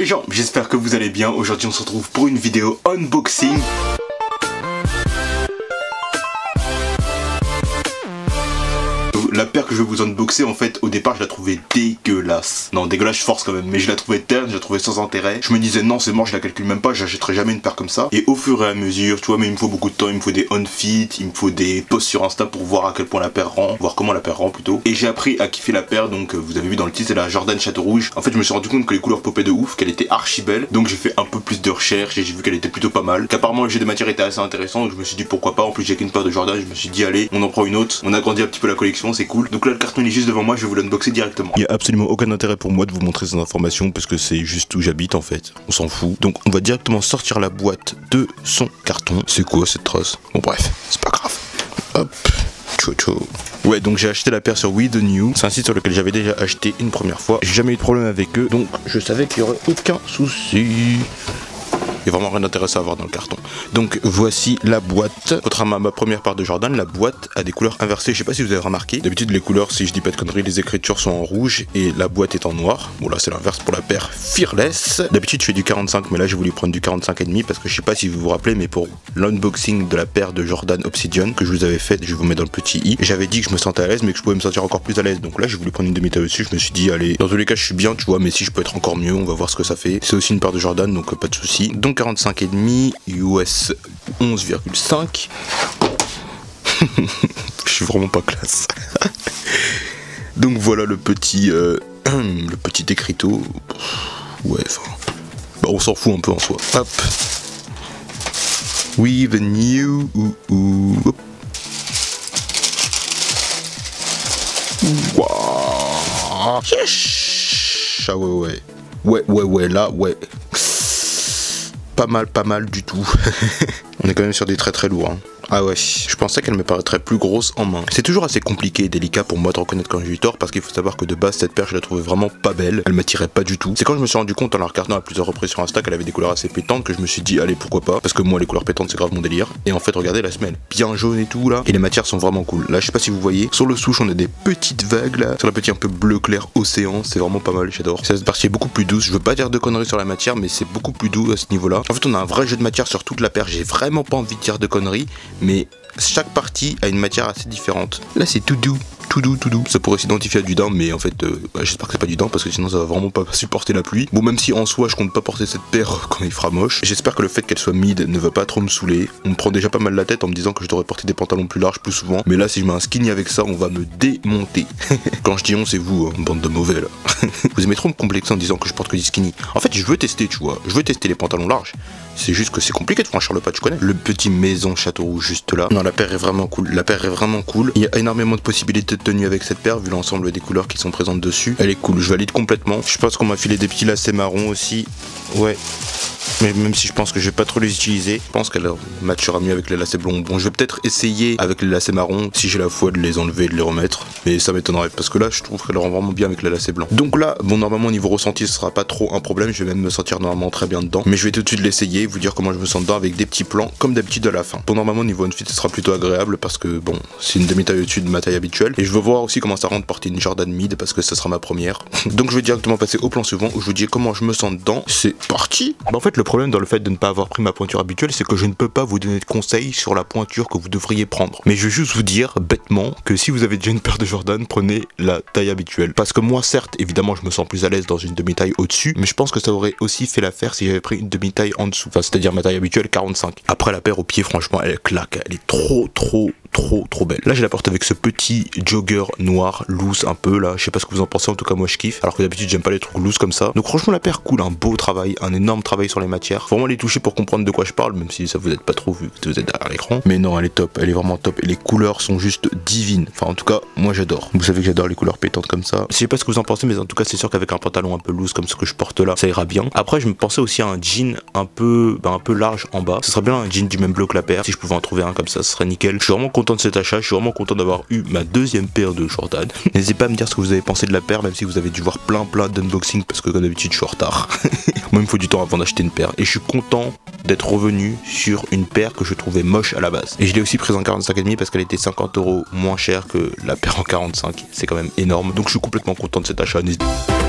les gens, j'espère que vous allez bien. Aujourd'hui on se retrouve pour une vidéo unboxing. La paire que je vais vous unboxer, en fait, au départ, je la trouvais dégueulasse. Non, dégueulasse, je force quand même, mais je la trouvais terne, je la trouvais sans intérêt. Je me disais, non, c'est mort, je la calcule même pas, j'achèterai jamais une paire comme ça. Et au fur et à mesure, tu vois, mais il me faut beaucoup de temps, il me faut des on-fit, il me faut des posts sur Insta pour voir à quel point la paire rend, voir comment la paire rend plutôt. Et j'ai appris à kiffer la paire, donc vous avez vu dans le titre, c'est la Jordan Château Rouge. En fait, je me suis rendu compte que les couleurs popaient de ouf, qu'elle était archi belle. Donc j'ai fait un peu plus de recherches et j'ai vu qu'elle était plutôt pas mal. Qu'apparemment, le jeu des matières était assez intéressant, donc je me suis dit pourquoi pas. En plus, j'ai qu'une paire de Jordan, je me suis dit, allez, on en prend une autre. On agrandit un petit peu la collection, c'est cool. Donc là, le carton il est juste devant moi, je vais vous l'unboxer directement. Il n'y a absolument aucun intérêt pour moi de vous montrer ces informations parce que c'est juste où j'habite en fait. On s'en fout. Donc on va directement sortir la boîte de son carton. C'est quoi cette trace? Bon bref, c'est pas grave. Hop. Ouais, donc j'ai acheté la paire sur We The New. C'est un site sur lequel j'avais déjà acheté une première fois. J'ai jamais eu de problème avec eux, donc je savais qu'il y aurait aucun souci. Il n'y a vraiment rien d'intéressant à voir dans le carton. Donc voici la boîte. Contrairement à ma première paire de Jordan, la boîte a des couleurs inversées. Je sais pas si vous avez remarqué. D'habitude les couleurs, si je dis pas de conneries, les écritures sont en rouge et la boîte est en noir. Bon là c'est l'inverse pour la paire Fearless. D'habitude je fais du 45, mais là j'ai voulu prendre du 45,5 parce que je sais pas si vous vous rappelez, mais pour l'unboxing de la paire de Jordan Obsidian que je vous avais fait, je vous mets dans le petit i, j'avais dit que je me sentais à l'aise mais que je pouvais me sentir encore plus à l'aise. Donc là j'ai voulu prendre une demi-taille au-dessus. Je me suis dit allez, dans tous les cas je suis bien, tu vois, mais si je peux être encore mieux, on va voir ce que ça fait. C'est aussi une paire de Jordan, donc pas de souci. Donc 45,5 US 11,5. Je suis vraiment pas classe. Donc voilà le petit écriteau. Ouais, enfin, bah on s'en fout un peu en soi. Hop. We The New. Hop. Wow. Yes. Ah ouais, là, ouais. Pas mal du tout. On est quand même sur des très lourds hein. Ah ouais, je pensais qu'elle me paraîtrait plus grosse en main. C'est toujours assez compliqué et délicat pour moi de reconnaître quand j'ai eu tort parce qu'il faut savoir que de base cette paire je la trouvais vraiment pas belle, elle m'attirait pas du tout. C'est quand je me suis rendu compte en la regardant à plusieurs reprises sur Insta qu'elle avait des couleurs assez pétantes que je me suis dit allez pourquoi pas, parce que moi les couleurs pétantes c'est grave mon délire. Et en fait regardez la semelle, bien jaune et tout là, et les matières sont vraiment cool. Là je sais pas si vous voyez, sur le souche on a des petites vagues là, sur la petite un peu bleu clair océan, c'est vraiment pas mal, j'adore. Cette partie est beaucoup plus douce, je veux pas dire de conneries sur la matière mais c'est beaucoup plus doux à ce niveau là. En fait on a un vrai jeu de matière sur toute la paire, j'ai vraiment pas envie de dire de conneries, mais chaque partie a une matière assez différente. Là c'est tout doux. Ça pourrait s'identifier à du daim, mais en fait j'espère que c'est pas du daim parce que sinon ça va vraiment pas supporter la pluie. Bon, même si en soi je compte pas porter cette paire quand il fera moche, j'espère que le fait qu'elle soit mid ne va pas trop me saouler. On me prend déjà pas mal la tête en me disant que je devrais porter des pantalons plus larges plus souvent, mais là si je mets un skinny avec ça on va me démonter. Quand je dis on c'est vous, hein, bande de mauvais là. Vous aimez trop me complexer en disant que je porte que des skinny. En fait je veux tester, tu vois, je veux tester les pantalons larges. C'est juste que c'est compliqué de franchir le pas, tu connais. Le petit maison Château Rouge juste là. Non, la paire est vraiment cool. La paire est vraiment cool. Il y a énormément de possibilités de tenue avec cette paire vu l'ensemble des couleurs qui sont présentes dessus. Elle est cool, je valide complètement. Je pense qu'on m'a filé des petits lacets marrons aussi. Ouais. Mais même si je pense que je vais pas trop les utiliser, je pense qu'elle matchera mieux avec les lacets blonds. Bon, je vais peut-être essayer avec les lacets marrons si j'ai la foi de les enlever et de les remettre. Mais ça m'étonnerait parce que là, je trouve qu'elle rend vraiment bien avec les lacets blancs. Donc là, bon, normalement, au niveau ressenti, ce sera pas trop un problème. Je vais même me sentir normalement très bien dedans. Mais je vais tout de suite l'essayer, vous dire comment je me sens dedans avec des petits plans comme d'habitude à la fin. Bon, normalement, au niveau on-fit, ce sera plutôt agréable parce que bon, c'est une demi-taille au-dessus de ma taille habituelle. Et je veux voir aussi comment ça rend de porter une Jordan mid parce que ça sera ma première. Donc je vais directement passer au plan suivant où je vous dis comment je me sens dedans. C'est parti. Bah, en fait, le problème dans le fait de ne pas avoir pris ma pointure habituelle, c'est que je ne peux pas vous donner de conseils sur la pointure que vous devriez prendre. Mais je vais juste vous dire bêtement que si vous avez déjà une paire de Jordan, prenez la taille habituelle. Parce que moi, certes, évidemment, je me sens plus à l'aise dans une demi-taille au-dessus, mais je pense que ça aurait aussi fait l'affaire si j'avais pris une demi-taille en dessous. Enfin, c'est-à-dire ma taille habituelle 45. Après, la paire au pied, franchement, elle claque. Elle est trop belle. Là, je la porte avec ce petit jogger noir, loose un peu là. Je sais pas ce que vous en pensez, en tout cas, moi je kiffe. Alors que d'habitude, j'aime pas les trucs loose comme ça. Donc, franchement, la paire cool, un beau travail, un énorme travail sur les matières. Faut vraiment les toucher pour comprendre de quoi je parle, même si ça vous aide pas trop vu que vous êtes derrière l'écran. Mais non, elle est top, elle est vraiment top. Et les couleurs sont juste divines. Enfin, en tout cas, moi j'adore. Vous savez que j'adore les couleurs pétantes comme ça. Je sais pas ce que vous en pensez, mais en tout cas, c'est sûr qu'avec un pantalon un peu loose comme ce que je porte là, ça ira bien. Après, je me pensais aussi à un jean un peu large en bas. Ce serait bien un jean du même bleu que la paire. Si je pouvais en trouver un comme ça, ce serait nickel. Je suis vraiment content de cet achat. Je suis vraiment content d'avoir eu ma deuxième paire de Jordan. N'hésitez pas à me dire ce que vous avez pensé de la paire, même si vous avez dû voir plein d'unboxings parce que comme d'habitude, je suis en retard. Moi, il me faut du temps avant d'acheter une paire. Et je suis content d'être revenu sur une paire que je trouvais moche à la base. Et je l'ai aussi prise en 45,5 parce qu'elle était 50 € moins chère que la paire en 45. C'est quand même énorme. Donc je suis complètement content de cet achat. N'hésitez pas.